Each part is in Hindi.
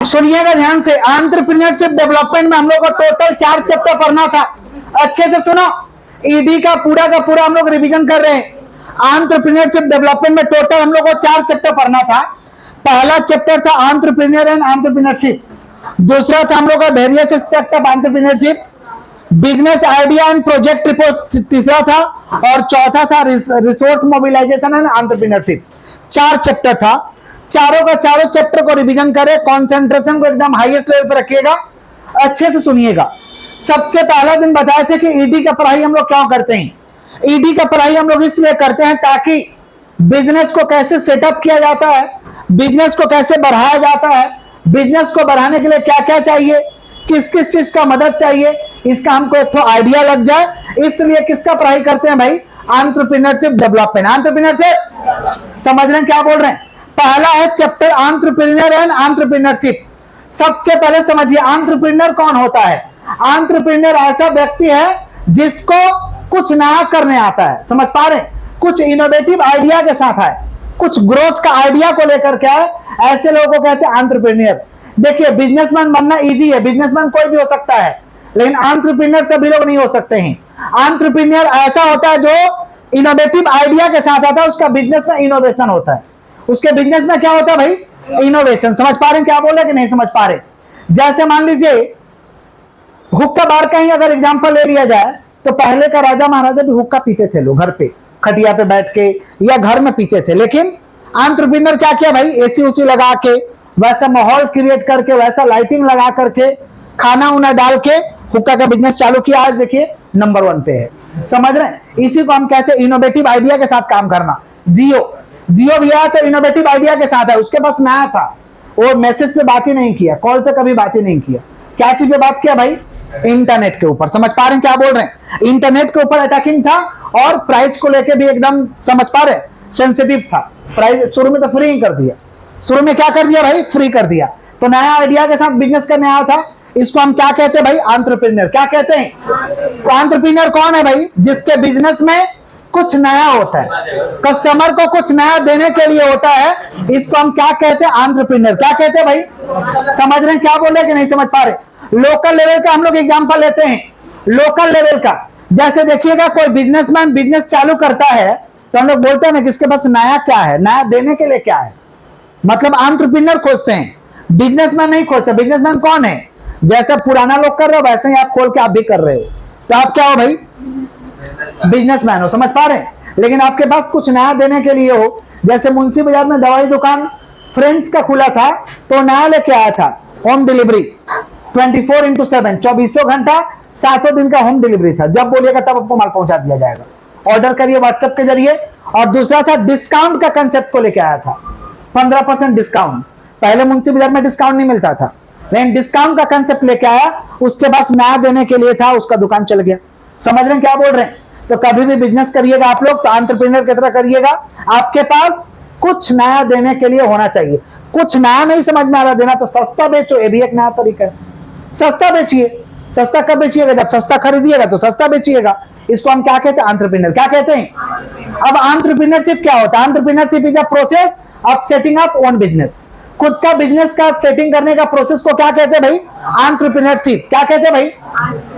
सुनिएगा ध्यान से, एंटरप्रेन्योरशिप डेवलपमेंट में हम लोग को टोटल 4 चैप्टर पढ़ना था। अच्छे से सुनो, ईडी का पूरा हम लोग रिवीजन कर रहे हैं। एंटरप्रेन्योरशिप डेवलपमेंट में टोटल हम लोग को 4 चैप्टर पढ़ना था। पहला चैप्टर था एंटरप्रेन्योर एंड एंटरप्रेन्योरशिप, दूसरा था हम लोग का various aspect of entrepreneurship, business idea and project report तीसरा था, और चौथा था resource mobilisation and entrepreneurship. 4 chapter था, चारों का चारों चैप्टर को रिवीजन करें, कंसंट्रेशन को एकदम हाईएस्ट लेवल पर रखिएगा। अच्छे से सुनिएगा। सबसे पहला दिन बताए थे कि ईडी का पढ़ाई हम लोग क्यों करते हैं। ईडी का पढ़ाई हम लोग इसलिए करते हैं ताकि बिजनेस को कैसे सेटअप किया जाता है, बिजनेस को कैसे बढ़ाया जाता है, बिजनेस को बढ़ाने के लिए क्या क्या चाहिए, किस किस चीज का मदद चाहिए, इसका हमको एक तो आइडिया लग जाए। इसलिए किसका पढ़ाई करते हैं भाई? Entrepreneurship development. एंटरप्रेन्योरशिप समझ रहे हैं क्या बोल रहे हैं? पहला है चैप्टर एंटरप्रेन्योर एंड एंटरप्रेन्योरशिप। सबसे पहले समझिए एंटरप्रेन्योर कौन होता है। एंटरप्रेन्योर ऐसा व्यक्ति है जिसको कुछ नया करने आता है, समझ पा रहे हैं, कुछ इनोवेटिव आइडिया के साथ है, कुछ ग्रोथ का आइडिया को लेकर के आए, ऐसे लोगों को कहते हैं एंटरप्रेन्योर। देखिए बिजनेसमैन बनना इजी है, बिजनेसमैन कोई भी हो सकता है, लेकिन एंटरप्रेन्योर सभी लोग नहीं हो सकते हैं। एंटरप्रेन्योर ऐसा होता है जो इनोवेटिव आइडिया के साथ आता है, उसका बिजनेस में इनोवेशन होता है, उसके बिजनेस में क्या होता है भाई? इनोवेशन। समझ पा रहे हैं क्या बोल रहे कि नहीं समझ पा रहे? जैसे मान लीजिए हुक्का बार का ही अगर एग्जांपल ले लिया जाए तो पहले का राजा महाराजा भी हुक्का पीते थे, लोग घर पे खटिया पे बैठ के या घर में पीते थे, लेकिन एंटरप्रेन्योर क्या किया भाई? एसी उसी लगा के, वैसा माहौल क्रिएट करके, वैसा लाइटिंग लगा करके, खाना उना डाल के हुक्का का बिजनेस चालू किया। आज देखिए नंबर 1 पे है। समझ रहे हैं? इसी को हम कहते हैं इनोवेटिव आइडिया के साथ काम करना। जियो भी आया तो इनोवेटिव आइडिया के साथ है, उसके पास नया था, वो मैसेज पे बात ही नहीं किया, कॉल पे कभी बात ही नहीं किया। क्या चीज पे बात किया भाई? इंटरनेट के ऊपर। समझ पा रहे हैं क्या बोल रहे हैं? इंटरनेट के ऊपर अटैकिंग था, और प्राइस को लेके भी एकदम समझ पा रहे, सेंसिटिव था। प्राइस शुरू में तो फ्री कर दिया, शुरू में क्या कर दिया भाई? फ्री कर दिया। तो नया आइडिया के साथ बिजनेस करने आया था, इसको हम क्या कहते हैं भाई? एंटरप्रेन्योर। क्या कहते हैं? तो एंटरप्रेन्योर कौन है भाई? जिसके बिजनेस में कुछ नया होता है, कस्टमर को कुछ नया देने के लिए होता है, इसको हम क्या कहते हैं? एंटरप्रेन्योर। क्या कहते हैं भाई? समझ रहे हैं क्या बोल रहे कि नहीं समझ पा रहे? लोकल लेवल का हम लोग एग्जांपल लेते हैं, लोकल लेवल का। जैसे देखिएगा कोई बिजनेसमैन बिजनेस चालू करता है तो हम लोग बोलते हैं ना कि इसके पास नया क्या है, नया देने के लिए क्या है, मतलब एंटरप्रेन्योर खोजते हैं, बिजनेसमैन नहीं खोजते। बिजनेसमैन कौन है? जैसे पुराना लोग कर रहे हो वैसे ही आप खोल के आप भी कर रहे हो, तो आप क्या हो भाई? बिजनेसमैन हो। समझ पा रहे हैं? लेकिन आपके पास कुछ नया देने के लिए हो, जैसे मुंशी बाजार में दवाई दुकान फ्रेंड्स का खुला था, तो नया लेके आया था होम डिलीवरी 24/7, 24 घंटा 7 दिन का होम डिलीवरी था। जब बोलिएगा तब आपको माल पहुंचा दिया जाएगा, ऑर्डर करिए व्हाट्सएप के जरिए। और दूसरा था डिस्काउंट का कंसेप्ट को लेके आया था, 15% डिस्काउंट। पहले मुंशी बाजार में डिस्काउंट नहीं मिलता था, लेकिन डिस्काउंट का कंसेप्ट लेके आया, उसके पास नया देने के लिए था, उसका दुकान चल गया। समझ रहे हैं क्या बोल रहे हैं? तो कभी भी बिजनेस करिएगा आप लोग तो एंटरप्रेन्योर की तरह करिएगा, आपके पास कुछ नया देने के लिए होना चाहिए। कुछ नया नहीं समझ में आ रहा देना तो सस्ता बेचो, ये भी एक नया तरीका है। सस्ता बेचिए। सस्ता कब बेचिएगा? जब सस्ता खरीदिएगा तो सस्ता बेचिएगा। इसको हम क्या कहते हैं? एंटरप्रेन्योर। क्या कहते हैं? अब एंटरप्रेन्योरशिप क्या होता है? Entrepreneurship is a process of setting up own business. खुद का बिजनेस का सेटिंग करने का प्रोसेस को क्या कहते हैं भाई? एंटरप्रेन्योरशिप। क्या कहते हैं भाई?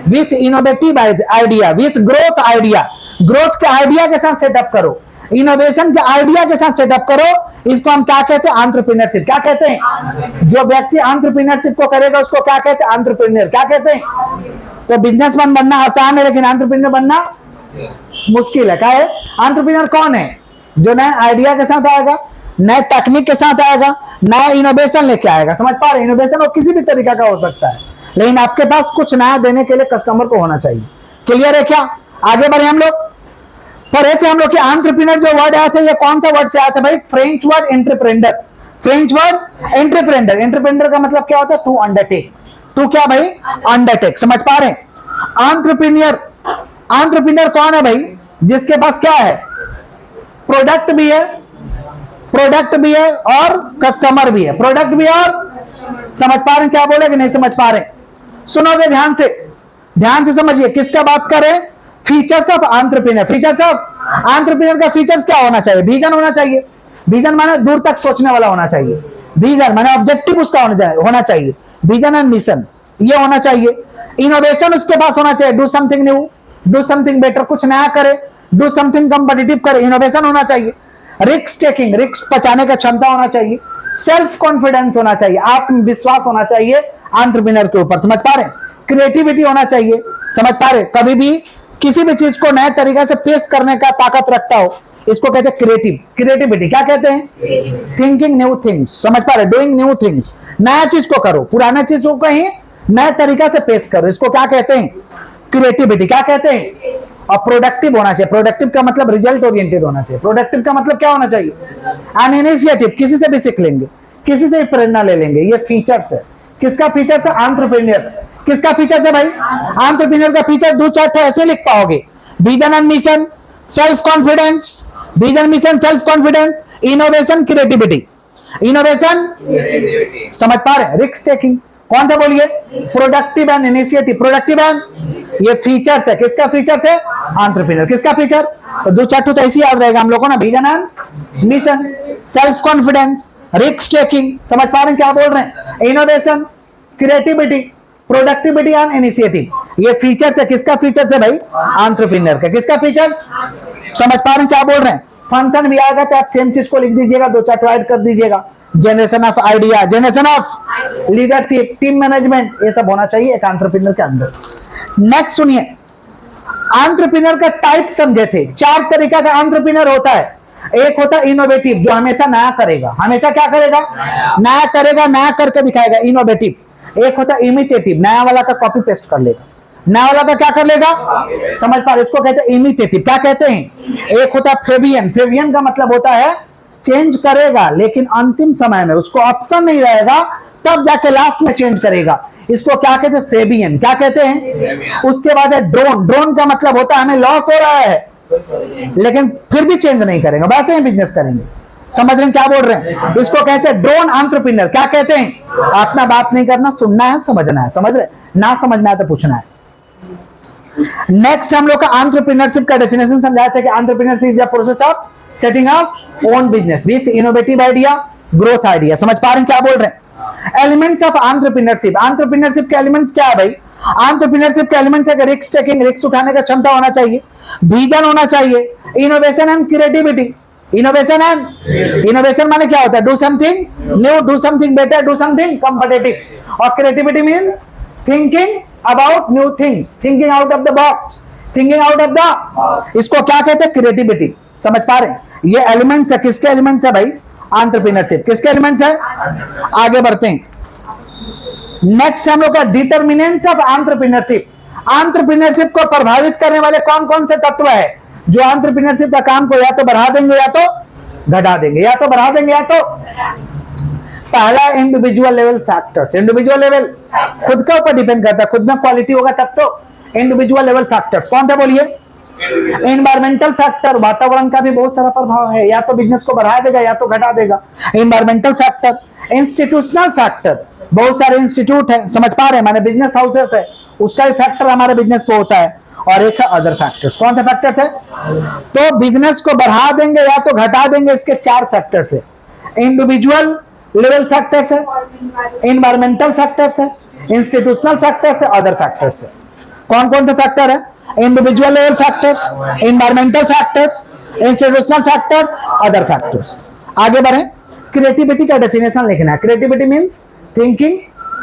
With innovative idea, with growth idea, growth के आइडिया के साथ सेटअप करो, इनोवेशन के आइडिया के साथ सेटअप करो, इसको हम क्या कहते हैं? एंटरप्रेन्योरशिप। क्या कहते हैं? जो व्यक्ति एंटरप्रेन्योरशिप को करेगा उसको क्या कहते हैं? एंटरप्रेन्योर। क्या कहते हैं? तो बिजनेसमैन बनना आसान है, लेकिन एंटरप्रेन्योर बनना मुश्किल है। क्या है? एंटरप्रेन्योर कौन है? जो नए आइडिया के साथ आएगा, नए टेक्निक के साथ आएगा, नया इनोवेशन लेके आएगा। समझ पा रहे? इनोवेशन वो किसी भी तरीका का हो सकता है, लेकिन आपके पास कुछ नया देने के लिए कस्टमर को होना चाहिए। क्लियर है क्या? आगे बढ़े हम लोग। पढ़े थे हम लोग कि एंटरप्रेन्योर जो वर्ड आया था, ये कौन सा वर्ड से आया था भाई? French word entrepreneur. French word entrepreneur. Entrepreneur का मतलब क्या होता है? To undertake. टू क्या भाई? अंडरटेक। समझ पा रहे हैं? एंटरप्रेन्योर, एंटरप्रेन्योर कौन है भाई? जिसके पास क्या है? प्रोडक्ट भी है, प्रोडक्ट भी है और कस्टमर भी है। प्रोडक्ट भी और समझ पा रहे हैं क्या बोले कि नहीं समझ पा रहे? सुनोगे ध्यान से, ध्यान से समझिए। किसका बात करें? Features of entrepreneur. Features of entrepreneur का फीचर्स क्या होना चाहिए? विजन होना चाहिए। विजन माने दूर तक सोचने वाला होना चाहिए। विजन माने ऑब्जेक्टिव उसका होना चाहिए, विजन एंड मिशन ये होना चाहिए। इनोवेशन उसके पास होना चाहिए, do something new, do something better, कुछ नया करे, डू समथिंग कॉम्पिटिटिव करे, इनोवेशन होना चाहिए। रिस्क टेकिंग, रिस्क बचाने का क्षमता होना चाहिए। सेल्फ कॉन्फिडेंस होना चाहिए, आत्मविश्वास होना चाहिए एंटरप्रेन्योर के ऊपर, समझ पा रहे हैं। क्रिएटिविटी होना चाहिए, समझ पा रहे, कभी भी किसी भी चीज को नए तरीके से पेश करने का ताकत रखता हो, इसको कहते हैं क्रिएटिव। क्रिएटिविटी क्या कहते हैं? थिंकिंग न्यू थिंग्स, समझ पा रहे, डूइंग न्यू थिंग्स, नया चीज को करो, पुराना चीज को कहीं नए तरीका से पेश करो, इसको क्या कहते हैं? क्रिएटिविटी। क्या कहते हैं? और प्रोडक्टिव होना चाहिए। प्रोडक्टिव का मतलब रिजल्ट ओरिएंटेड होना चाहिए। प्रोडक्टिव का मतलब क्या होना चाहिए? एन इनिशिएटिव, किसी से भी सीख लेंगे, किसी से भी प्रेरणा ले लेंगे, ये फीचर्स है। किसका फीचर्स है? एंटरप्रेन्योर। किसका फीचर्स है भाई? एंटरप्रेन्योर का फीचर दो चार ऐसे लिख पाओगे, vision and mission, self confidence, vision mission self confidence, innovation creativity. Innovation समझ पा रहे हैं, रिस्क टेकिंग, कौन सा बोलिए? Productive and initiative. Productive and ये फीचर्स है, किसका फीचर्स है? एंटरप्रेन्योर। किसका फीचर? तो दो चार तो ऐसे याद रहेगा हम लोगों को ना, vision and mission, self confidence, risk taking, समझ पा रहे हैं क्या बोल रहे हैं? Innovation, creativity, productivity and initiative, ये फीचर्स है। किसका फीचर्स है भाई? एंटरप्रेन्योर का। किसका फीचर्स? समझ पा रहे हैं क्या बोल रहे हैं? फंक्शन भी आएगा तो आप सेम चीज को लिख दीजिएगा, दो चार ऐड कर दीजिएगा। Generation of idea, generation of leadership, team management, ये सब होना चाहिए एक एंटरप्रेन्योर के अंदर। नेक्स्ट सुनिए, एंटरप्रेन्योर का टाइप समझे थे, चार तरीका का एंटरप्रेन्योर होता है। एक होता है इनोवेटिव, जो हमेशा नया करेगा, हमेशा क्या करेगा? नया करेगा, नया करके दिखाएगा, इनोवेटिव। एक होता है इमिटेटिव, नया वाला का कॉपी पेस्ट कर लेगा, नया वाला का क्या कर लेगा? समझ पा रहे, इसको कहते हैं इमिटेटिव। क्या कहते हैं? एक होता है फेबियन। फेबियन का मतलब होता है चेंज करेगा लेकिन अंतिम समय में उसको ऑप्शन नहीं रहेगा, तब जाके लास्ट में चेंज करेगा, इसको क्या कहते हैं? फेबियन। क्या कहते हैं? उसके बाद है ड्रोन। ड्रोन का मतलब होता है हमें लॉस हो रहा है लेकिन फिर भी चेंज नहीं करेंगे, वैसे ही बिजनेस करेंगे। समझ रहे हैं क्या बोल रहे हैं? इसको कहते हैं ड्रोन एंटरप्रेन्योर। क्या कहते हैं? अपना बात नहीं करना, सुनना है, समझना है। समझ रहे? ना समझना है तो पूछना है। नेक्स्ट हम लोग का एंटरप्रेन्योरशिप का डेफिनेशन समझाया था कि entrepreneurship is the process of setting up own business with innovative idea, growth idea. समझ पा रहे हैं क्या बोल रहे हैं? Elements of entrepreneurship. एंटरप्रेन्योरशिप के एलिमेंट्स क्या है भाई? एंटरप्रेन्योरशिप के एलिमेंट्स है रिस्क टेकिंग, रिस्क उठाने का क्षमता होना चाहिए, विजन होना चाहिए, इनोवेशन एंड क्रिएटिविटी। इनोवेशन माने क्या होता है? Do something new, do something better, do something competitive. और creativity means thinking about new things, thinking out of the box, thinking out of the, इसको क्या कहते हैं? क्रिएटिविटी। समझ पा रहे हैं? ये एलिमेंट्स है, किसके एलिमेंट्स है भाई? एंटरप्रेन्योरशिप। किसके एलिमेंट्स है? आगे बढ़ते हैं। नेक्स्ट हम लोग का डिटरमिनेंट्स ऑफ एंटरप्रेन्योरशिप। एंटरप्रेन्योरशिप को प्रभावित करने वाले कौन कौन से तत्व है जो एंटरप्रेन्योरशिप का काम को या तो बढ़ा देंगे या तो घटा देंगे, या तो बढ़ा देंगे या तो। पहला individual level factors. Individual level खुद के ऊपर डिपेंड करता है, खुद में क्वालिटी होगा तब तो। इंडिविजुअल लेवल फैक्टर्स कौन था बोलिए? एनवायरमेंटल फैक्टर, वातावरण का भी बहुत सारा प्रभाव है, या तो बिजनेस को बढ़ा देगा या तो घटा देगा। एनवायरमेंटल फैक्टर, इंस्टीट्यूशनल फैक्टर, बहुत सारे इंस्टीट्यूट है, समझ पा रहे हैं, माने बिजनेस हाउसेस है, उसका भी फैक्टर हमारे बिजनेस पे होता है। और एक है अदर फैक्टर्स। कौन सा फैक्टर्स है? तो बिजनेस को बढ़ा देंगे या तो घटा देंगे, इसके चार फैक्टर्स है। इंडिविजुअल लेवल फैक्टर्स है, एनवायरमेंटल फैक्टर्स है, इंस्टीट्यूशनल फैक्टर्स है, अदर फैक्टर्स है। कौन कौन से फैक्टर है? Individual level factors, environmental factors, institutional factors, other factors. आगे बढ़े, क्रिएटिविटी का डेफिनेशन लिखना है। Creativity means thinking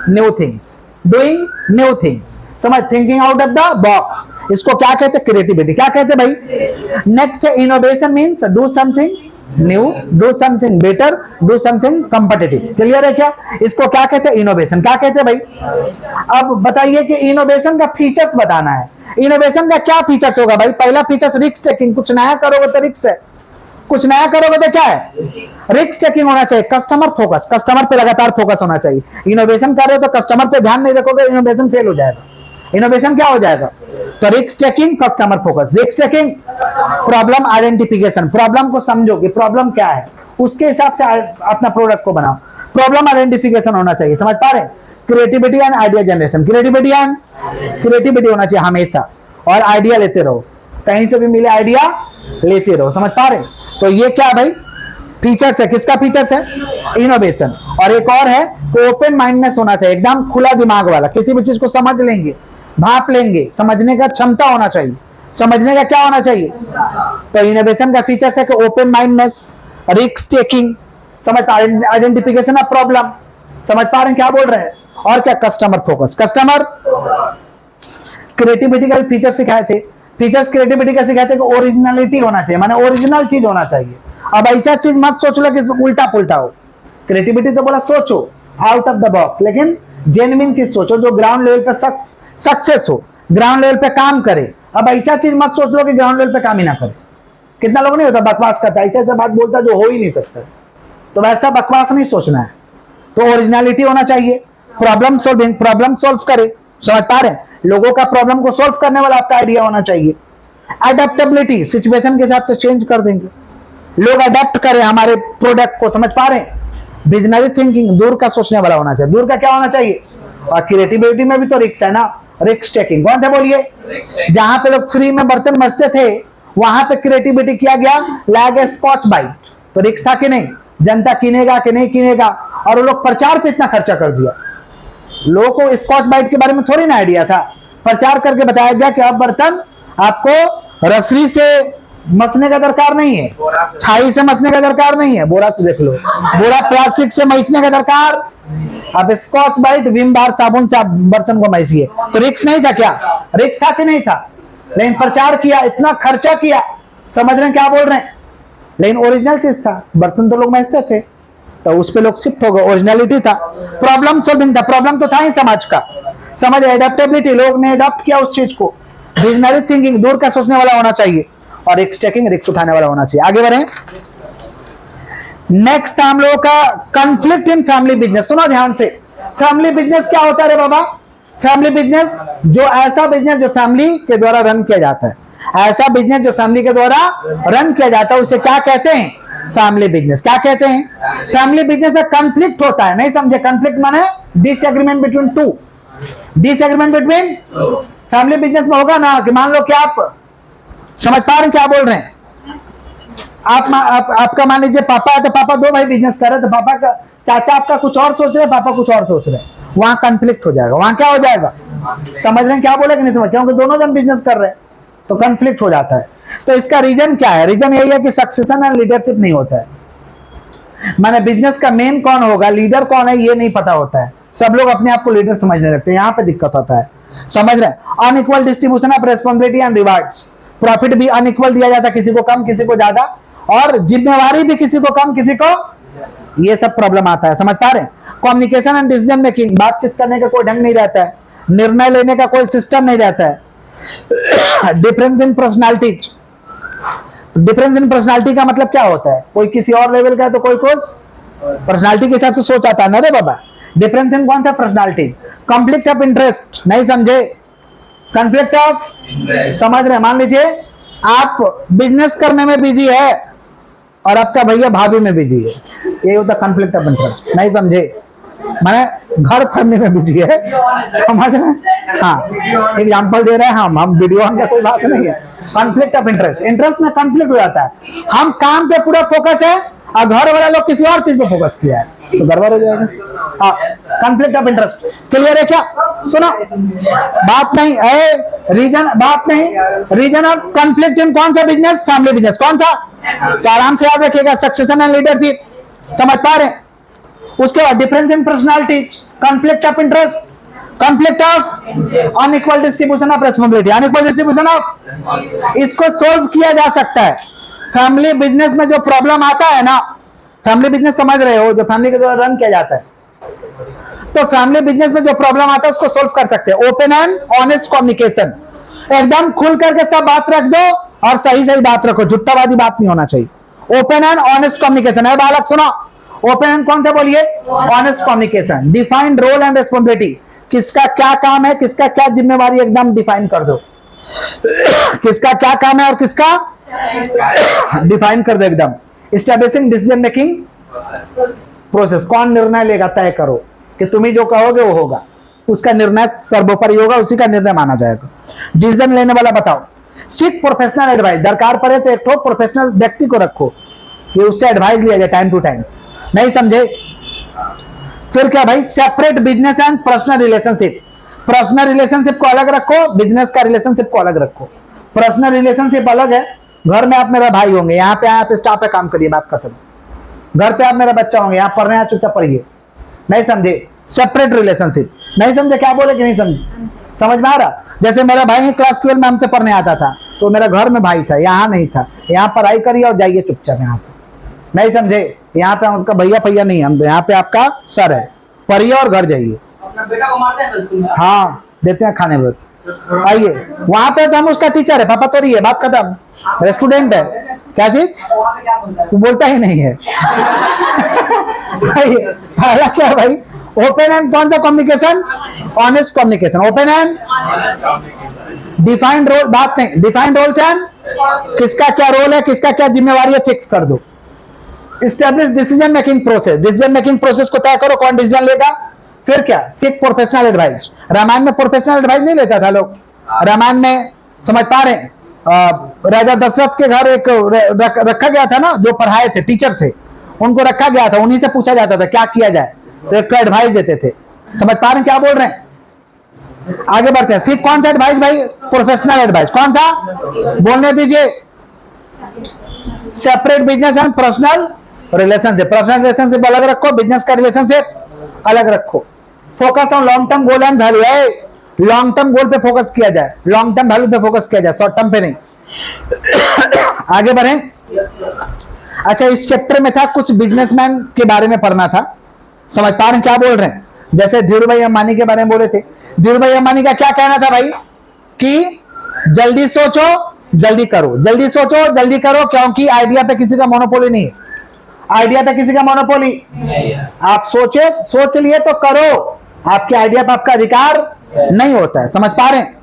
new things, doing new things, समझ, thinking out of the box, इसको क्या कहते हैं? क्रिएटिविटी। क्या कहते हैं भाई? नेक्स्ट है innovation means do something new, do something better, do something competitive. Clear है क्या? इसको क्या कहते हैं? इनोवेशन। क्या कहते हैं भाई? अब बताइए कि इनोवेशन का फीचर्स बताना है। इनोवेशन का क्या फीचर्स होगा भाई? पहला फीचर्स रिस्क टेकिंग, कुछ नया करोगे तो रिस्क है, कुछ नया करोगे तो क्या है? रिस्क टेकिंग होना चाहिए। कस्टमर फोकस, कस्टमर पे लगातार फोकस होना चाहिए। इनोवेशन कर रहे हो तो कस्टमर पे ध्यान नहीं रखोगे, इनोवेशन फेल हो जाएगा। इनोवेशन क्या हो जाएगा? तो risk taking, customer focus. Risk taking, problem identification, problem को समझो कि प्रॉब्लम क्या है, उसके हिसाब से अपना प्रोडक्ट को बनाओ। प्रॉब्लम आइडेंटिफिकेशन होना चाहिए, समझ पा रहे हैं? Creativity and idea generation, creativity होना चाहिए हमेशा, और आइडिया लेते रहो, कहीं से भी मिले आइडिया लेते रहो, समझ पा रहे हैं? तो ये क्या भाई? फीचर्स है। किसका फीचर्स है? इनोवेशन। और एक और है कि ओपन माइंडनेस होना चाहिए, एकदम खुला दिमाग वाला, किसी भी चीज को समझ लेंगे, भाप लेंगे, समझने का क्षमता होना चाहिए, समझने का क्या होना चाहिए। तो इनोवेशन का फीचर है कि ओपन माइंडनेस, रिस्क टेकिंग, समझ आइडेंटिफिकेशन ऑफ प्रॉब्लम, समझ पा रहे हैं क्या बोल रहे हैं, और क्या कस्टमर फोकस, कस्टमर क्रिएटिविटी का फीचर सिखाए थे। फीचर्स क्रिएटिविटी का सिखाए थे कि ओरिजिनलिटी होना चाहिए, माने ओरिजिनल चीज होना चाहिए। अब ऐसा चीज मत सोच लो कि उल्टा पुल्टा हो। क्रिएटिविटी तो बोला सोचो आउट ऑफ द बॉक्स, लेकिन जेन्युइन चीज सोचो जो ग्राउंड लेवल पे सक्सेस हो, ग्राउंड लेवल पे काम करे। अब ऐसा चीज मत सोच लो कि ग्राउंड लेवल पे काम ही ना करे। कितना लोग नहीं होता बकवास करता, ऐसा ऐसा बात बोलता जो हो ही नहीं सकता, तो वैसा बकवास नहीं सोचना है। तो ओरिजिनलिटी होना चाहिए, प्रॉब्लम सॉल्विंग, प्रॉब्लम सॉल्व करे, समझ पा रहे हैं, लोगों का प्रॉब्लम को सॉल्व करने वाला आपका आइडिया होना चाहिए। अडेप्टेबिलिटी, सिचुएशन के हिसाब से चेंज कर देंगे, लोग अडेप्ट करें हमारे प्रोडक्ट को, समझ पा रहे हैं। विजनरी थिंकिंग, दूर का सोचने वाला होना चाहिए, दूर का क्या होना चाहिए। और क्रिएटिविटी में भी तो रिक्स है ना, रिक्स टेकिंग, कौन सा बोलिए। जहां पे लोग फ्री में बर्तन मजते थे वहां पे क्रिएटिविटी किया गया, लैग स्कॉच बाइट, तो रिक्स था कि नहीं, जनता किनेगा कि नहीं किनेगा, और वो लोग प्रचार पे इतना खर्चा कर दिया। लोगों को स्कॉच बाइट के बारे में थोड़ी ना आइडिया था, प्रचार करके बताया गया कि अब बर्तन आपको रसरी से मसने का दरकार नहीं है, छाई से मसने का दरकार नहीं है, बोरा तो देख लो, बोरा प्लास्टिक से मसने का दरकार, अब स्कॉच बाइट विम बार साबुन से आप बर्तन को मैसिए। तो रिक्स नहीं था क्या, रिक्स था कि नहीं था, लेकिन प्रचार किया, इतना खर्चा किया, समझ रहे हैं क्या बोल रहे हैं। लेकिन ओरिजिनल चीज था, बर्तन तो लोग मैसते थे, तो उस पे लोग शिफ्ट हो गए, ओरिजिनलिटी था। प्रॉब्लम सॉल्विंग था, प्रॉब्लम तो था ही समाज का, समझ, एडेप्टेबिलिटी, लोग ने अडॉप्ट किया उस चीज को। विजनरी थिंकिंग, दूर का सोचने वाला होना चाहिए, और रिस्क टेकिंग, रिस्क उठाने वाला होना चाहिए। आगे बढ़े, नेक्स्ट था हम लोगों का कॉन्फ्लिक्ट इन फैमिली बिजनेस। सुनो ध्यान से, फैमिली बिजनेस क्या होता है रे बाबा। फैमिली बिजनेस जो ऐसा बिजनेस जो फैमिली के द्वारा रन किया जाता है, ऐसा बिजनेस जो फैमिली के द्वारा रन किया जाता है, उसे क्या कहते हैं, फैमिली बिजनेस। क्या कहते हैं, फैमिली बिजनेस में कॉन्फ्लिक्ट होता है, नहीं समझे, कॉन्फ्लिक्ट माने disagreement between two, disagreement between, family business में होगा ना कि मान लो कि आप समझ पा रहे हैं क्या बोल रहे हैं, आपका मान लीजिए पापा है, तो पापा दो भाई बिजनेस कर रहे हैं, तो पापा का चाचा आपका कुछ और सोच रहे हैं, पापा कुछ और सोच रहे हैं, वहां कॉन्फ्लिक्ट हो जाएगा, वहां क्या हो जाएगा, समझ रहे हैं क्या बोले कि नहीं समझ, क्योंकि दोनों जन बिजनेस कर रहे हैं तो कॉन्फ्लिक्ट हो जाता है। तो इसका रीजन क्या है, रीजन यही है कि सक्सेशन एंड लीडरशिप नहीं होता है, माने बिजनेस का मेन कौन होगा, लीडर कौन है, ये नहीं पता होता है, सब लोग अपने आप को लीडर समझने लगते हैं, यहाँ पे दिक्कत होता है, समझ रहे हैं। Unequal distribution of responsibility and rewards, profit भी अनइक्वल दिया जाता है, किसी को कम किसी को ज्यादा, और जिम्मेवारी भी किसी को कम किसी को, ये सब प्रॉब्लम आता है, समझ पा रहे हैं। कम्युनिकेशन एंड डिसीजन मेकिंग, बातचीत करने का कोई ढंग नहीं रहता है, निर्णय लेने का कोई सिस्टम नहीं रहता है। Difference in personality, difference in personality का मतलब क्या होता है, कोई किसी और लेवल का है तो कोई कुछ पर्सनालिटी के हिसाब से सोच आता है ना रे बाबा। डिफरेंस इन कौन सा, पर्सनालिटी। कॉन्फ्लिक्ट ऑफ इंटरेस्ट, नहीं समझे, कॉन्फ्लिक्ट ऑफ, समझ रहे, मान लीजिए आप बिजनेस करने में बिजी है और आपका भैया भाभी में बिजी है, ये होता कॉन्फ्लिक्ट ऑफ इंटरेस्ट, नहीं समझे, माने घर फैमिली में बिजी है, समझ रहे। हाँ एग्जांपल दे रहे हैं हम वीडियो का कोई बात नहीं है। कॉन्फ्लिक्ट ऑफ इंटरेस्ट, इंटरेस्ट में कॉन्फ्लिक्ट हो जाता है, हम काम पे पूरा फोकस है और घर वाला लोग किसी और चीज पे फोकस किया है, तो गड़बड़ हो जाएगा। हाँ कॉन्फ्लिक्ट ऑफ इंटरेस्ट क्लियर है क्या, सुनो बात नहीं है, रीजन बात नहीं, रीजन ऑफ कॉन्फ्लिक्ट इन कौन सा बिजनेस, फैमिली बिजनेस, कौन सा, तो आराम से याद रखिएगा, सक्सेशन एंड लीडरशिप, समझ पा रहे हैं। उसके बाद difference in personality, conflict of interest, conflict of unequal distribution of responsibility, unequal distribution of, इसको सोल्व किया जा सकता है। फैमिली बिजनेस में जो प्रॉब्लम आता है ना, फैमिली बिजनेस समझ रहे हो, जो फैमिली के द्वारा रन किया जाता है, तो फैमिली बिजनेस में जो प्रॉब्लम आता है उसको सोल्व कर सकते हैं। ओपन एंड ऑनेस्ट कम्युनिकेशन, एकदम खुल करके सब बात रख दो और सही सही बात रखो, झुट्टाबाजी बात नहीं होना चाहिए। ओपन एंड ऑनेस्ट कम्युनिकेशन है बालक, सुनो ओपन एंड कौन सा बोलिए, honest communication. Defined role and responsibility, किसका क्या काम है, किसका क्या जिम्मेवारी, एकदम डिफाइन कर दो, किसका क्या काम है और किसका डिफाइन कर दो एकदम। एस्टैब्लिशिंग डिसीजन मेकिंग प्रोसेस, कौन निर्णय लेगा तय करो कि तुम्हें जो कहोगे वो होगा, उसका निर्णय सर्वोपरि होगा, उसी का निर्णय माना जाएगा। डिसीजन लेने वाला बताओ। सीक प्रोफेशनल एडवाइस, दरकार पड़े तो एक ठो प्रोफेशनल व्यक्ति को रखो कि उससे एडवाइस लिया जाए टाइम टू टाइम, नहीं समझे। फिर क्या भाई, separate business and personal relationship. Personal relationship को अलग रखो, बिजनेस का रिलेशनशिप को अलग रखो। पर्सनल रिलेशनशिप अलग है, घर में आप मेरा भाई होंगे, यहाँ पे आप स्टाफ पे काम करिए, बात खत्म। घर पे आप मेरा बच्चा होंगे, यहाँ पढ़ने चुपचाप पढ़िए, नहीं समझे? Separate relationship. नहीं समझे क्या बोले कि नहीं समझे? समझ में आ रहा? जैसे मेरा भाई क्लास 12 में हमसे पढ़ने आता था, तो मेरा घर में भाई था, यहाँ नहीं था। यहाँ पढ़ाई करिए और जाइए चुपचाप यहाँ से, नहीं समझे? यहाँ पे आपका भैया भैया नहीं, हम यहाँ पे आपका सर है, पढ़िए और घर जाइए। अपना बेटा को मारते हैं सर स्कूल में? हाँ, देते हैं खाने पर। आइए, वहां पे तो हम उसका टीचर है, पापा तो रही है, बात खत्म। मेरा स्टूडेंट है। क्या चीज? वहाँ पे क्या बोलता है? वो बोलता ही नहीं है। आइए, पहला क्या भाई, ओपन एंड कौन सा communication? Honest communication. Open and defined role, बात नहीं, डिफाइंड रोल्स एंड किसका क्या रोल है, किसका क्या जिम्मेवारी है, फिक्स कर दो। Establish decision making process, decision making process को तय करो, कौन डिसीजन लेगा। फिर क्या, सीख प्रोफेशनल एडवाइस। रामायण में प्रोफेशनल एडवाइस नहीं लेता था लोग, रामायण में समझ पा रहे हैं? राजा दशरथ के घर एक रखा गया था ना, जो पढ़ाए थे, टीचर थे, उनको रखा गया था, उन्हीं से पूछा जाता था क्या किया जाए, तो एक एडवाइस देते थे। समझ पा रहे हैं क्या बोल रहे हैं? आगे बढ़ते हैं। सीख कौन सा एडवाइस भाई? Professional advice. कौन सा? बोलने दीजिए। Separate business and personal relationship. Personal relationship अलग रखो, बिजनेस का रिलेशनशिप अलग रखो। Focus on long term goal and value है, लॉन्ग टर्म गोल पे फोकस किया जाए, लॉन्ग टर्म वैल्यू पे फोकस किया जाए, शॉर्ट टर्म पे नहीं। आगे बढ़े। अच्छा, इस चैप्टर में था कुछ बिजनेसमैन के बारे में पढ़ना था। समझ पा रहे हैं क्या बोल रहे हैं? जैसे धीरू भाई अंबानी के बारे में बोले थे। धीरू भाई अंबानी का क्या कहना था भाई, कि जल्दी सोचो जल्दी करो, जल्दी सोचो जल्दी करो, क्योंकि आइडिया पे किसी का मोनोपोली नहीं है। आइडिया पे किसी का मोनोपोली, आप सोचे, सोच लिए तो करो, आपके आइडिया पे आपका अधिकार नहीं होता है। समझ पा रहे हैं?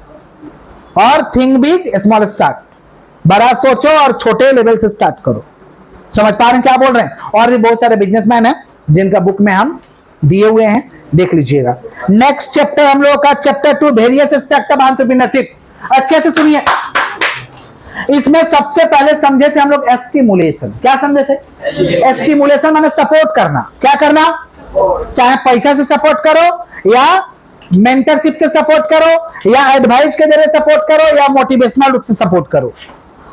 और थिंक बिग स्मॉल स्टार्ट, बड़ा सोचो और छोटे लेवल से स्टार्ट करो। समझ पा रहे हैं क्या बोल रहे हैं? और भी बहुत सारे बिजनेसमैन हैं जिनका बुक में हम दिए हुए हैं, देख लीजिएगा। नेक्स्ट चैप्टर हम लोगों का chapter 2, various aspect of entrepreneurship. अच्छे से सुनिए। इसमें सबसे पहले समझे थे हम लोग एस्टिमुलेशन। क्या समझे थे? एस्टिमुलेशन माने सपोर्ट करना। क्या करना? चाहे पैसा से सपोर्ट करो, या मेंटरशिप से सपोर्ट करो, या एडवाइस के जरिए सपोर्ट करो, या मोटिवेशनल रूप से सपोर्ट करो।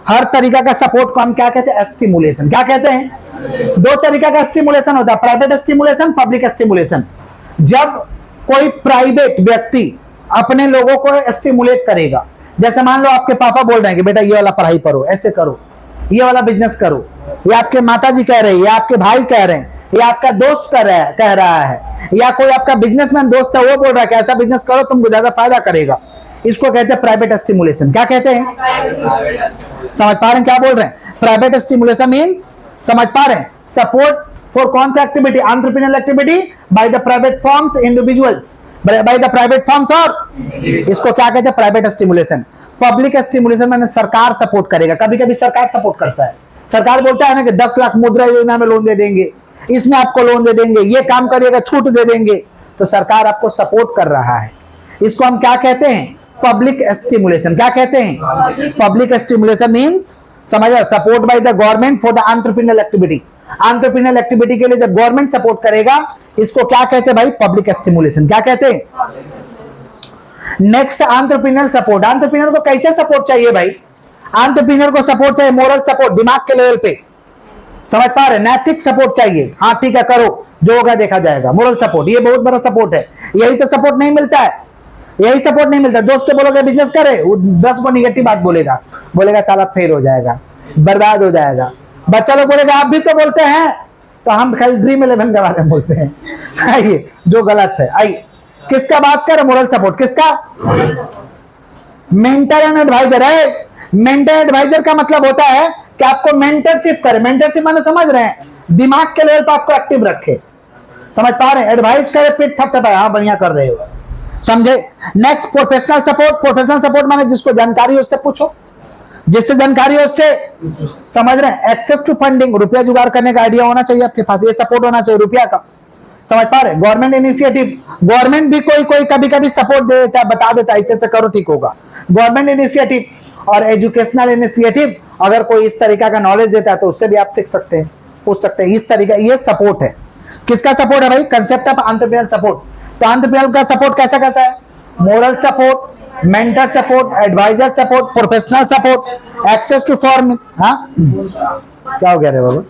हर तरीका का सपोर्ट को हम क्या कहते हैं? एस्टिमुलेशन। क्या कहते हैं? दो तरीका का एस्टिमुलेशन होता है, प्राइवेट एस्टिमुलेशन, पब्लिक एस्टिमुलेशन। जब कोई प्राइवेट व्यक्ति अपने लोगों को एस्टिमुलेट करेगा, जैसे मान लो आपके पापा बोल रहे हैं कि बेटा ये वाला पढ़ाई करो, ऐसे करो, ये वाला बिजनेस करो, या आपके माताजी कह रहे हैं, या आपके भाई कह रहे हैं, या आपका दोस्त कह रहा है, या कोई आपका बिजनेसमैन दोस्त है वो बोल रहा है कि ऐसा बिजनेस करो तुमको ज्यादा फायदा करेगा। इसको कहते हैं प्राइवेट एस्टिमुलेशन। क्या कहते हैं? समझ पा रहे हैं क्या बोल रहे हैं? प्राइवेट एस्टिमुलेशन मींस, समझ पा रहे हैं, सपोर्ट फॉर कौन सा activity? Entrepreneurial activity by the private firms, individuals, by the private firms, और इसको क्या कहते हैं? प्राइवेट एस्टिमुलेशन। पब्लिक एस्टिमुलेशन मैंने सरकार सपोर्ट करेगा। कभी कभी सरकार सपोर्ट करता है, सरकार बोलता है ना कि 10 लाख मुद्रा योजना में लोन दे देंगे, इसमें आपको लोन दे देंगे, ये काम करिएगा छूट दे देंगे, तो सरकार आपको सपोर्ट कर रहा है। इसको हम क्या कहते हैं? पब्लिक एस्टिमुलेशन। क्या कहते हैं? पब्लिक एस्टिमुलेशन मींस, समझो, support by the government for the entrepreneurial activity. Entrepreneurial activity के लिए जब गवर्नमेंट सपोर्ट करेगा, इसको क्या कहते हैं भाई? पब्लिक एस्टिमुलेशन। क्या कहते हैं? Next, entrepreneurial support. एंटरप्रेन्योर को कैसे सपोर्ट चाहिए भाई? एंटरप्रेन्योर को सपोर्ट चाहिए मोरल सपोर्ट, दिमाग के लेवल पे। समझ पा रहे? नैतिक सपोर्ट चाहिए। हाँ ठीक है, करो, जो होगा देखा जाएगा। मोरल सपोर्ट, ये बहुत बड़ा सपोर्ट है। यही तो सपोर्ट नहीं मिलता है, यही सपोर्ट नहीं मिलता। दोस्त से बोलोगे बिजनेस करे, वो 10 को निगेटिव बात बोलेगा, बोलेगा साला फेल हो जाएगा, बर्बाद हो जाएगा। बच्चा लोग बोलेगा आप भी तो बोलते हैं, तो हम खाली ड्रीम 11 के बारे में बोलते हैं। आइए, जो गलत है। आइए, किसका बात कर? Moral support. किसका? मेंटर एंड एडवाइजर है। मेंटर एडवाइजर का मतलब होता है कि आपको मेंटरशिप करे। मेंटरशिप माने समझ रहे हैं, दिमाग के लेवल पर आपको एक्टिव रखे। समझ पा रहे हैं? एडवाइस करे, पीठ थपथपाए, हाँ बढ़िया कर रहे हो, समझे? Next, professional support. Professional support माने जिसको जानकारी है उससे पूछो, जिससे जानकारी है उससे, समझ रहे हैं? एक्सेस टू फंडिंग, रुपया जुगाड़ करने का आइडिया होना चाहिए आपके पास, ये सपोर्ट होना चाहिए रुपया का। समझ पा रहे? गवर्नमेंट इनिशिएटिव, गवर्नमेंट भी कोई कभी कभी सपोर्ट दे देता है, बता देता है ऐसे से करो ठीक होगा। गवर्नमेंट इनिशिएटिव और एजुकेशनल इनिशिएटिव, अगर कोई इस तरीका का नॉलेज देता है तो उससे भी आप सीख सकते हैं, पूछ सकते हैं। इस तरीका, ये सपोर्ट है। किसका सपोर्ट है भाई? Concept of entrepreneur support. तो एंटरप्रेन्योर का सपोर्ट कैसा कैसा है? Moral support, mentor support, advisor support, professional support, access to form. हाँ क्या हो गया रे बाबू?